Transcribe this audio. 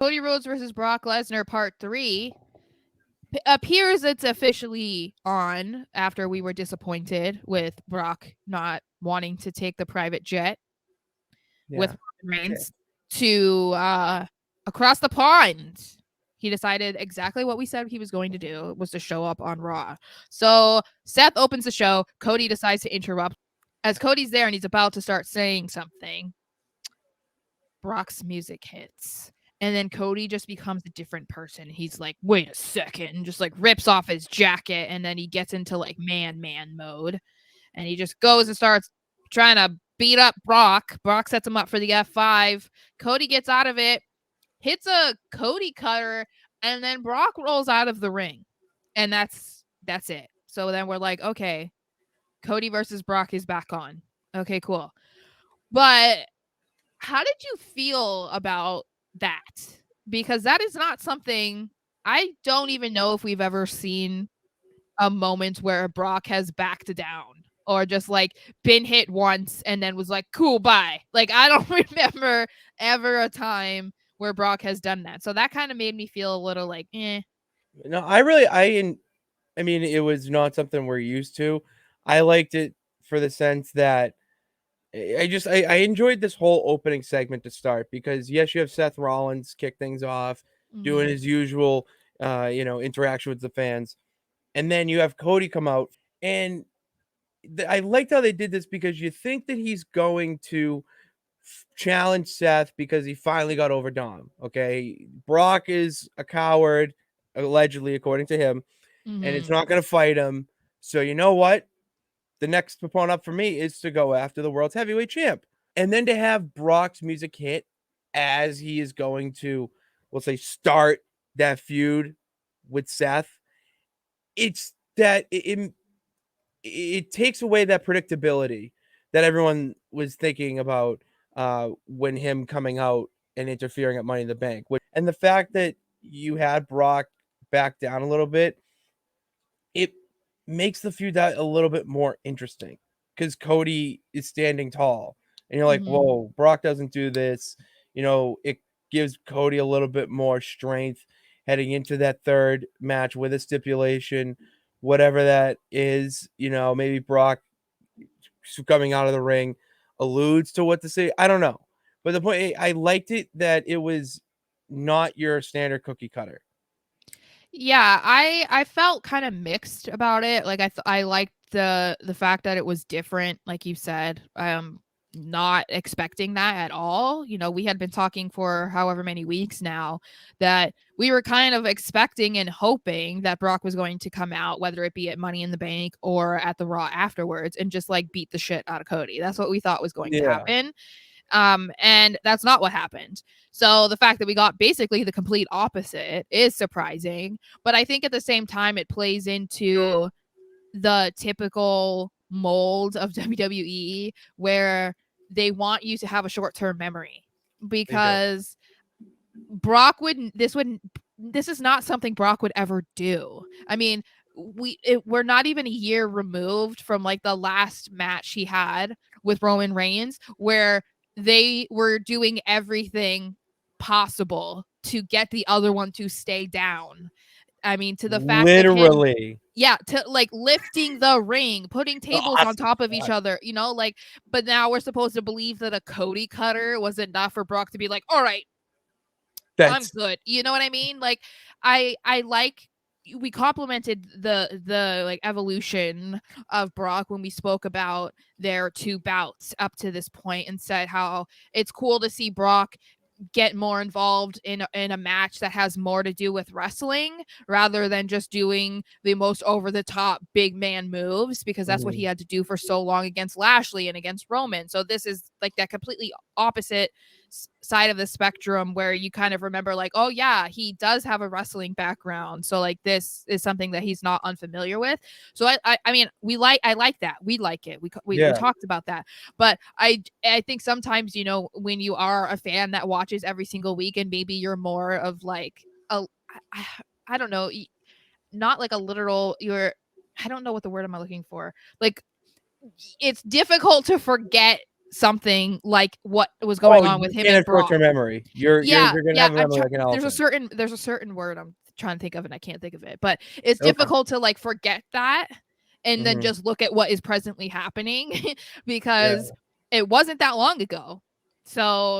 Cody Rhodes versus Brock Lesnar Part 3 appears it's officially on after we were disappointed with Brock not wanting to take the private jet with Yeah. Roman Okay. Reigns to across the pond. He decided exactly what we said he was going to do was to show up on Raw. So Seth opens the show. Cody decides to interrupt. As Cody's there and he's about to start saying something, Brock's music hits. And then Cody just becomes a different person. He's like, wait a second, and just like rips off his jacket. And then he gets into like man mode. And he just goes and starts trying to beat up Brock. Brock sets him up for the F5. Cody gets out of it, hits a Cody cutter, and then Brock rolls out of the ring. And that's it. So then we're like, okay, Cody versus Brock is back on. Okay, cool. But how did you feel about that? Because that is not something I don't even know if we've ever seen a moment where Brock has backed down or just like been hit once and then was like, cool, bye. Like, I don't remember ever a time where Brock has done that. So that kind of made me feel a little like, eh. No, I mean, it was not something we're used to. I liked it for the sense that I enjoyed this whole opening segment to start because yes, you have Seth Rollins kick things off, doing Mm-hmm. his usual interaction with the fans. And then you have Cody come out and I liked how they did this because you think that he's going to challenge Seth because he finally got over Dom. Okay. Brock is a coward, allegedly, according to him, and it's Mm-hmm. not going to fight him. So, you know what? The next opponent up for me is to go after the world's heavyweight champ. And then to have Brock's music hit as he is going to, we'll say, start that feud with Seth, it's that it takes away that predictability that everyone was thinking about when him coming out and interfering at Money in the Bank. And the fact that you had Brock back down a little bit, it makes the feud that a little bit more interesting because Cody is standing tall. And you're like, Mm-hmm. whoa, Brock doesn't do this. It gives Cody a little bit more strength heading into that third match with a stipulation, whatever that is. Maybe Brock coming out of the ring alludes to what to say. I don't know. But the point, I liked it that it was not your standard cookie cutter. Yeah, I felt kind of mixed about it. Like I liked the fact that it was different, like you said. Not expecting that at all. You know, we had been talking for however many weeks now that we were kind of expecting and hoping that Brock was going to come out, whether it be at Money in the Bank or at the Raw afterwards, and just like beat the shit out of Cody. That's what we thought was going to Yeah. happen. And that's not what happened. So the fact that we got basically the complete opposite is surprising, but I think at the same time it plays into the typical mold of WWE where they want you to have a short-term memory They do. because Brock wouldn't this is not something Brock would ever do. I mean, we're not even a year removed from like the last match he had with Roman Reigns where they were doing everything possible to get the other one to stay down. I mean, to the fact of him, Literally. yeah, to like lifting the ring, putting The tables on awesome top of each spot. other, like, but now we're supposed to believe that a Cody cutter was enough for Brock to be like, all right, I'm That's good. You know what I mean? Like, I like we complimented the like evolution of Brock when we spoke about their two bouts up to this point and said how it's cool to see Brock get more involved in a match that has more to do with wrestling rather than just doing the most over the top big man moves because that's what he mhm. had to do for so long against Lashley and against Roman. So this is like that completely opposite side of the spectrum where you kind of remember like, oh yeah, he does have a wrestling background, so like this is something that he's not unfamiliar with. So I mean, I like that, we like it, we Yeah. talked about that. But I think sometimes, when you are a fan that watches every single week and maybe you're more of like a I, I don't know, not like a literal, I don't know what the word am I looking for, like it's difficult to forget something like what was going on with you him can't and have Brock. short-term memory. You're gonna have a memory like an There's a elephant. certain word I'm trying to think of and I can't think of it, but it's Okay. difficult to like forget that and then Mhm. just look at what is presently happening Yeah. because it wasn't that long ago. So